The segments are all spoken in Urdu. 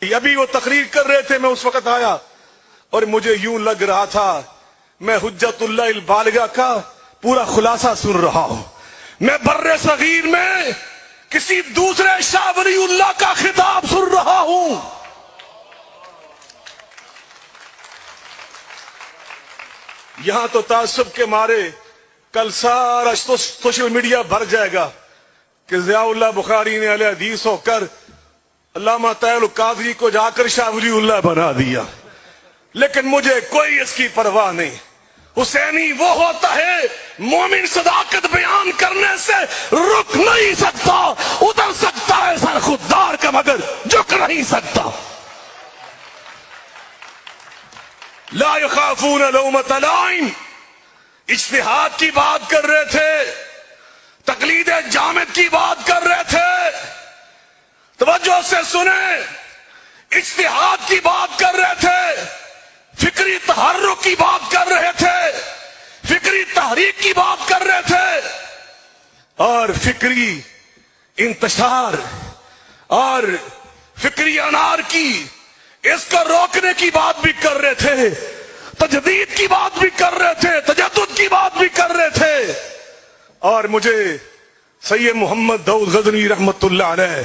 ابھی وہ تقریر کر رہے تھے، میں اس وقت آیا اور مجھے یوں لگ رہا تھا میں حجت اللہ البالغہ کا پورا خلاصہ سن رہا ہوں. میں بر صغیر میں کسی دوسرے شاہ ولی اللہ کا خطاب سن رہا ہوں. یہاں تو تعصب کے مارے کل سارا سوشل میڈیا بھر جائے گا کہ ضیاء اللہ بخاری نے اہل حدیث ہو کر علامہ طاہر القادری کو جا کر شاہ ولی اللہ بنا دیا. لیکن مجھے کوئی اس کی پرواہ نہیں. حسینی وہ ہوتا ہے مومن صداقت بیان کرنے سے رک نہیں سکتا، ادھر سکتا ہے سر خوددار کا مگر جھک نہیں سکتا. لا یخافون لومۃ لائم. اجتہاد کی بات کر رہے تھے، تقلید جامد کی بات کر رہے تھے، توجہ سے سنیں. اجتہاد کی بات کر رہے تھے، فکری تحرک کی بات کر رہے تھے، فکری تحریک کی بات کر رہے تھے، اور فکری انتشار اور فکری انار کی اس کو روکنے کی بات بھی کر رہے تھے، تجدید کی بات بھی کر رہے تھے، تجدد کی بات بھی کر رہے تھے. اور مجھے سید محمد داؤد غزنوی رحمت اللہ علیہ،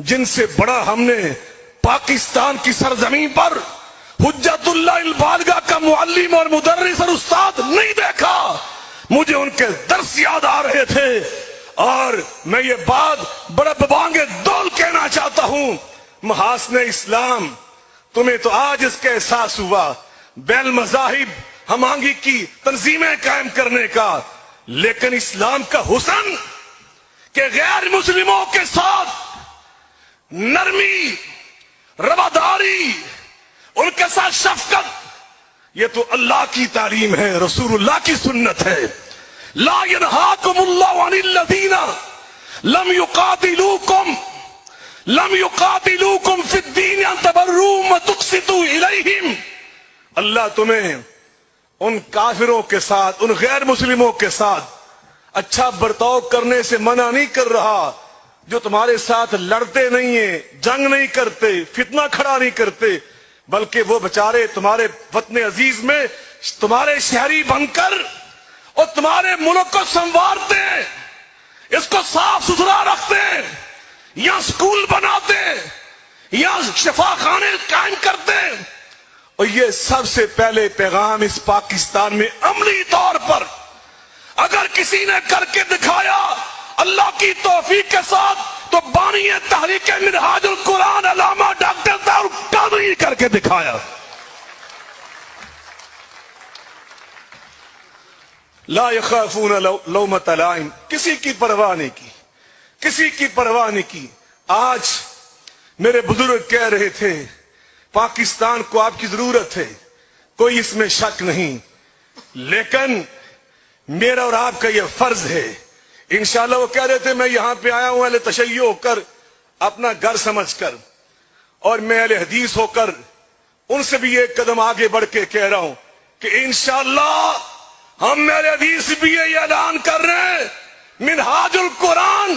جن سے بڑا ہم نے پاکستان کی سرزمین پر حجت اللہ البالغہ کا معلم اور مدرس اور استاد نہیں دیکھا، مجھے ان کے درس یاد آ رہے تھے. اور میں یہ بات بڑا ببانگ دول کہنا چاہتا ہوں، محاسن اسلام تمہیں تو آج اس کا احساس ہوا بین المذاہب ہمانگی کی تنظیمیں قائم کرنے کا، لیکن اسلام کا حسن کہ غیر مسلموں کے ساتھ نرمی، رواداری، ان کے ساتھ شفقت، یہ تو اللہ کی تعلیم ہے، رسول اللہ کی سنت ہے. لا ینہاکم اللہ عن الذین لم یقاتلوکم فی الدین ان تبروہم وتقسطوا الیہم. اللہ تمہیں ان کافروں کے ساتھ، ان غیر مسلموں کے ساتھ اچھا برتاؤ کرنے سے منع نہیں کر رہا جو تمہارے ساتھ لڑتے نہیں ہیں، جنگ نہیں کرتے، فتنہ کھڑا نہیں کرتے، بلکہ وہ بچارے تمہارے وطن عزیز میں تمہارے شہری بن کر اور تمہارے ملک کو سنوارتے ہیں، اس کو صاف ستھرا رکھتے ہیں، یا سکول بناتے ہیں، یا شفا خانے قائم کرتے ہیں. اور یہ سب سے پہلے پیغام اس پاکستان میں عملی طور پر اگر کسی نے کر کے دکھایا اللہ کی توفیق کے ساتھ تو بانی تحریک منہاج القرآن علامہ ڈاکٹر طاہر القادری کر کے دکھایا. لا یخافون لومۃ لائم. کسی کی پرواہ نہیں کی، کسی کی پرواہ نہیں کی. آج میرے بزرگ کہہ رہے تھے پاکستان کو آپ کی ضرورت ہے، کوئی اس میں شک نہیں، لیکن میرا اور آپ کا یہ فرض ہے. انشاءاللہ وہ کہہ رہے تھے میں یہاں پہ آیا ہوں اہل تشیع ہو کر، اپنا گھر سمجھ کر، اور میں اہل حدیث ہو کر ان سے بھی ایک قدم آگے بڑھ کے کہہ رہا ہوں کہ انشاءاللہ ہم اہل حدیث بھی یہ اعلان کر رہے ہیں منہاج القرآن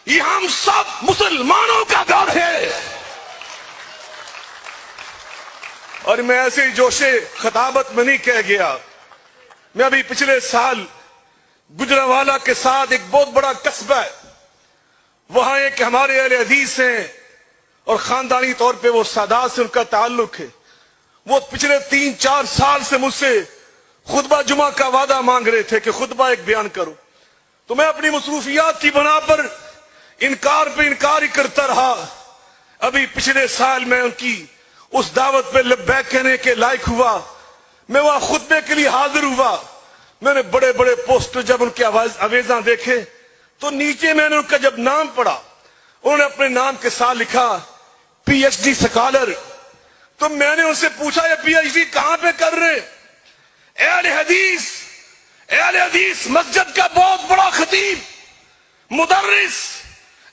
یہ ہم سب مسلمانوں کا گھر ہے. اور میں ایسے جوش خطابت میں نہیں کہہ گیا. میں ابھی پچھلے سال گجرانوالہ کے ساتھ ایک بہت بڑا قصبہ ہے، وہاں ایک ہمارے اہل حدیث ہیں اور خاندانی طور پہ وہ سادات سے ان کا تعلق ہے. وہ پچھلے 3-4 سال سے مجھ سے خطبہ جمعہ کا وعدہ مانگ رہے تھے کہ خطبہ ایک بیان کرو، تو میں اپنی مصروفیات کی بنا پر انکار پہ انکار ہی کرتا رہا. ابھی پچھلے سال میں ان کی اس دعوت پہ لبیک کہنے کے لائق ہوا، میں وہاں خطبے کے لیے حاضر ہوا. میں نے بڑے بڑے پوسٹر جب ان کے آویزاں دیکھے تو نیچے میں نے ان کا جب نام پڑھا، انہوں نے اپنے نام کے ساتھ لکھا پی ایچ ڈی سکالر. تو میں نے ان سے پوچھا یہ پی ایچ ڈی کہاں پہ کر رہے؟ اہل حدیث مسجد کا بہت بڑا خطیب، مدرس،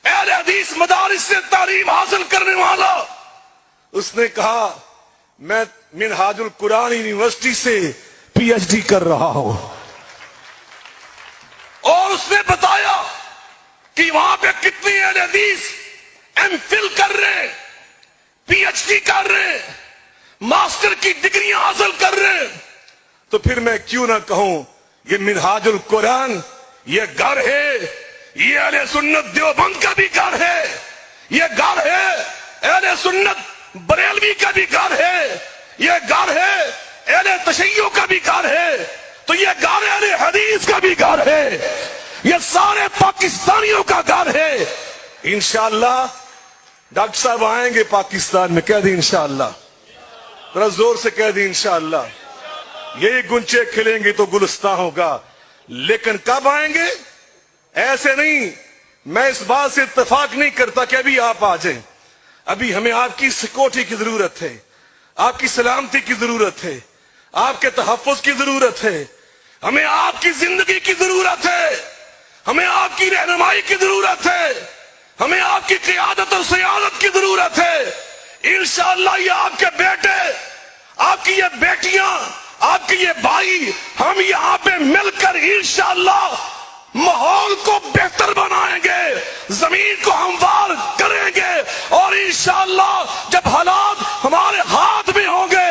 اہل حدیث مدارس سے تعلیم حاصل کرنے والا. اس نے کہا میں منہاج القرآن یونیورسٹی سے پی ایچ ڈی کر رہا ہوں. اور اس نے بتایا کہ وہاں پہ کتنی اہل حدیث ایم فل کر رہے ہیں، پی ایچ ڈی کر رہے ہیں, ماسٹر کی ڈگریاں حاصل کر رہے ہیں, تو پھر میں کیوں نہ کہوں یہ منہاج القرآن یہ گھر ہے, یہ اہل سنت دیوبند کا بھی گھر ہے, یہ گھر ہے اہل سنت بریلوی کا بھی گھر ہے, یہ گھر ہے اہل تشیع کا بھی گھر ہے, تو یہ گھر اہل حدیث کا بھی گھر ہے, یہ سارے پاکستانیوں کا گھر ہے. انشاءاللہ ڈاکٹر صاحب آئیں گے پاکستان میں, کہہ دیں انشاءاللہ, ذرا زور سے کہہ دیں انشاءاللہ. یہی گنچے کھلیں گے تو گلستان ہوگا. لیکن کب آئیں گے؟ ایسے نہیں. میں اس بات سے اتفاق نہیں کرتا کہ ابھی آپ آ جائیں. ابھی ہمیں آپ کی سیکورٹی کی ضرورت ہے, آپ کی سلامتی کی ضرورت ہے, آپ کے تحفظ کی ضرورت ہے, ہمیں آپ کی زندگی کی ضرورت ہے, ہمیں آپ کی رہنمائی کی ضرورت ہے, ہمیں آپ کی قیادت اور سیادت کی ضرورت ہے. انشاءاللہ یہ آپ کے بیٹے, آپ کی یہ بیٹیاں, آپ کے یہ بھائی, ہم یہاں پہ مل کر انشاءاللہ ماحول کو بہتر بنائیں گے, زمین کو ہموار کریں گے, اور انشاءاللہ جب حالات ہمارے ہاتھ میں ہوں گے,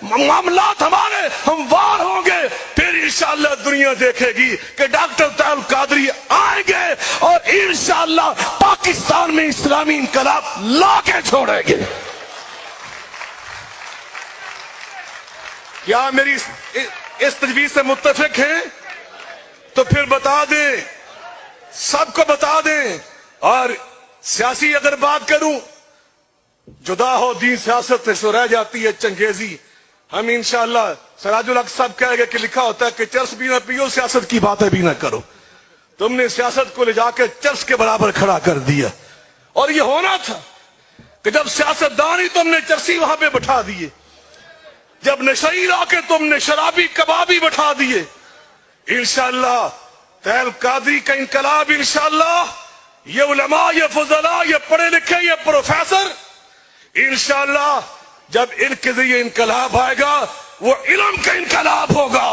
معاملات ہمارے ہموار ہوں گے, پھر انشاءاللہ دنیا دیکھے گی کہ ڈاکٹر طاہر القادری آئیں گے اور انشاءاللہ پاکستان میں اسلامی انقلاب لا کے چھوڑیں گے. کیا میری اس تجویز سے متفق ہیں؟ تو پھر بتا دیں, سب کو بتا دیں. اور سیاسی اگر بات کروں, جدا ہو دین سیاست سے رہ جاتی ہے چنگیزی. ہم انشاءاللہ سراج الحق صاحب کہہ گئے کہ لکھا ہوتا ہے کہ چرس بھی نہ پیو, سیاست کی باتیں بھی نہ کرو. تم نے سیاست کو لے جا کے چرس کے برابر کھڑا کر دیا, اور یہ ہونا تھا کہ جب سیاستدان ہی تم نے چرسی وہاں پہ بٹھا دیے, جب نشئی لا کے تم نے شرابی کبابی بٹھا دیے. انشاءاللہ طاہر القادری کا انقلاب, انشاءاللہ یہ علماء, یہ فضلاء, یہ پڑھے لکھے, یہ پروفیسر, انشاءاللہ جب ان کے ذریعے انقلاب آئے گا, وہ علم کا انقلاب ہوگا,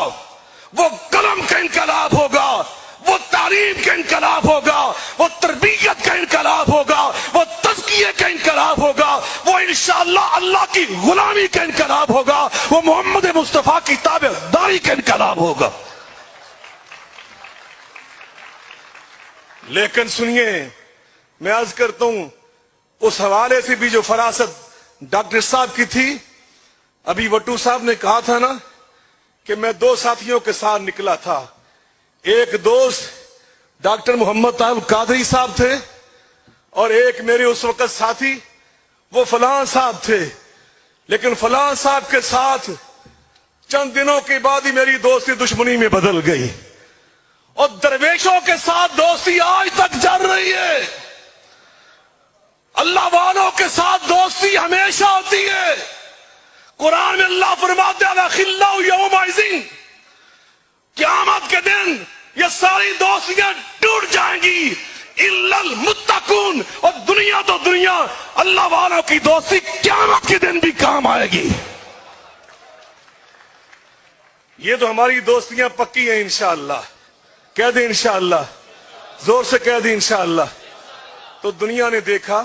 وہ قلم کا انقلاب ہوگا, وہ تعلیم کا انقلاب ہوگا, وہ تربیت کا انقلاب ہوگا, وہ تزکیے کا انقلاب ہوگا, وہ انشاءاللہ اللہ کی غلامی کا انقلاب ہوگا, وہ محمد مصطفیٰ کی تابعداری کا انقلاب ہوگا. لیکن سنیے, میں عرض کرتا ہوں, اس حوالے سے بھی جو فراست ڈاکٹر صاحب کی تھی, ابھی وٹو صاحب نے کہا تھا نا کہ میں 2 ساتھیوں کے ساتھ نکلا تھا. ایک دوست ڈاکٹر محمد طاہر القادری صاحب تھے, اور ایک میرے اس وقت ساتھی وہ فلاں صاحب تھے. لیکن فلاں صاحب کے ساتھ چند دنوں کے بعد ہی میری دوستی دشمنی میں بدل گئی, اور درویشوں کے ساتھ دوستی آج تک چل رہی ہے. اللہ والوں کے ساتھ دوستی ہمیشہ ہوتی ہے. قرآن میں اللہ فرماتے ہیں الاخلاء یومئذ, قیامت کے دن یہ ساری دوستیاں ٹوٹ جائیں گی الا المتقون, اور دنیا تو دنیا, اللہ والوں کی دوستی قیامت کے دن بھی کام آئے گی. یہ تو ہماری دوستیاں پکی ہیں انشاءاللہ. کہہ دیں انشاءاللہ, زور سے کہہ دیں انشاءاللہ. تو دنیا نے دیکھا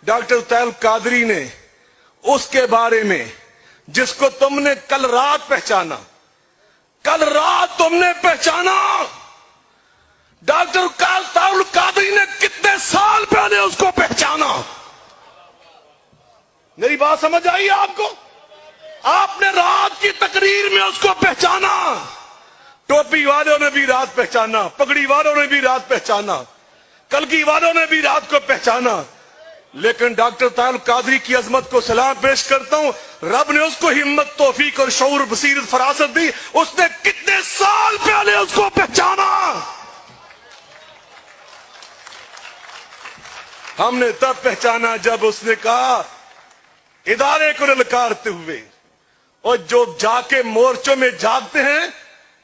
ڈاکٹر طاہر القادری نے اس کے بارے میں جس کو تم نے کل رات پہچانا, کل رات تم نے پہچانا, ڈاکٹر طاہر القادری نے کتنے سال پہلے اس کو پہچانا. میری بات سمجھ آئی آپ کو؟ آپ نے رات کی تقریر میں اس کو پہچانا, ٹوپی والوں نے بھی رات پہچانا, پگڑی والوں نے بھی رات پہچانا, کلگی والوں نے بھی رات کو پہچانا. لیکن ڈاکٹر طاہر القادری کی عظمت کو سلام پیش کرتا ہوں, رب نے اس کو ہمت, توفیق اور شعور, بصیرت, فراست دی. اس نے کتنے سال پہلے اس کو پہچانا. ہم نے تب پہچانا جب اس نے کہا ادارے کو للکارتے ہوئے, اور جو جا کے مورچوں میں جاگتے ہیں,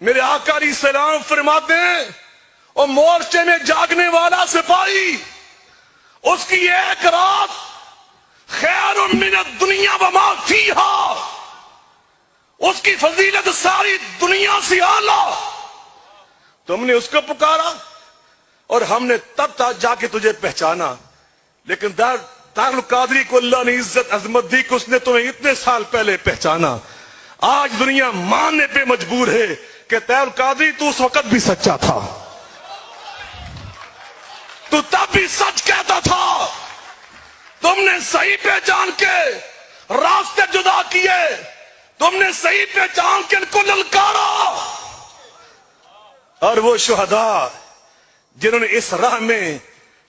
میرے آقا علیہ السلام فرماتے ہیں, اور مورچے میں جاگنے والا سپاہی, اس کی ایک رات خیر من الدنیا وما فیہا, اس کی فضیلت ساری دنیا سے اعلیٰ. تم نے اس کو پکارا اور ہم نے تب تک جا کے تجھے پہچانا. لیکن طاہر القادری کو اللہ نے عزت عظمت دی کہ اس نے تمہیں اتنے سال پہلے پہچانا. آج دنیا ماننے پہ مجبور ہے کہ طاہر القادری تو اس وقت بھی سچا تھا, تو تب بھی سچ کہتا تھا. تم نے صحیح پہچان کے راستے جدا کیے, تم نے صحیح پہچان کے ان کو للکارا. اور وہ شہداء جنہوں نے اس راہ میں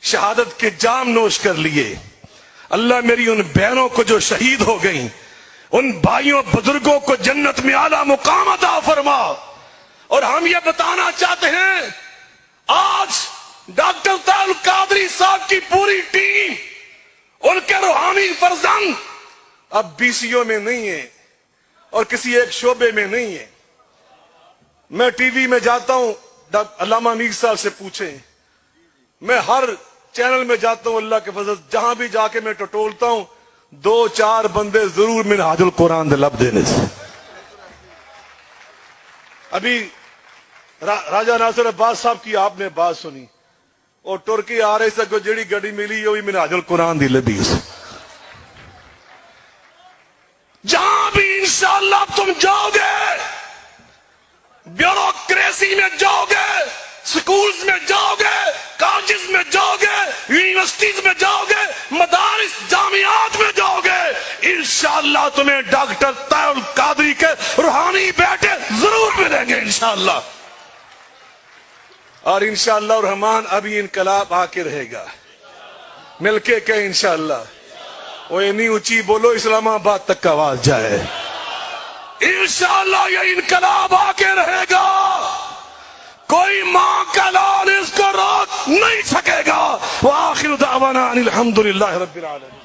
شہادت کے جام نوش کر لیے, اللہ میری ان بہنوں کو جو شہید ہو گئیں, ان بھائیوں بزرگوں کو جنت میں اعلیٰ مقام عطا فرما. اور ہم یہ بتانا چاہتے ہیں, آج ڈاکٹر طاہر القادری صاحب کی پوری ٹیم, ان کے روحانی فرزند اب بی سی او میں نہیں ہے اور کسی ایک شعبے میں نہیں ہے. میں ٹی وی میں جاتا ہوں, علامہ امیر صاحب سے پوچھیں, میں ہر چینل میں جاتا ہوں, اللہ کے فضل جہاں بھی جا کے میں ٹٹولتا ہوں, 2-4 بندے ضرور منہاج القرآن دے لب دینے سے. ابھی راجہ ناصر عباس صاحب کی آپ نے بات سنی, اور ترکی آ رہے سے کو جڑی گڑی ملی وہ منہاج القرآن دی لبی سے. جہاں بھی انشاءاللہ تم جاؤ گے, بیوروکریسی میں جاؤ گے, سکولز میں جاؤ گے, کالجز میں جاؤ گے, یونیورسٹیز میں جاؤ گے, مدارس جامعات میں جاؤ گے, انشاءاللہ تمہیں ڈاکٹر طاہر القادری کے روحانی بیٹے ضرور ملیں گے انشاءاللہ. اور انشاءاللہ الرحمن ابھی انقلاب آ کے رہے گا, مل کے کہ انشاءاللہ. وہ اتنی اونچی بولو اسلام آباد تک آواز جائے. انشاءاللہ یہ انقلاب آ کے رہے گا, کوئی ماں کا لال اس کو روک نہیں سکے گا. وآخر دعوانا ان الحمدللہ رب العالمین.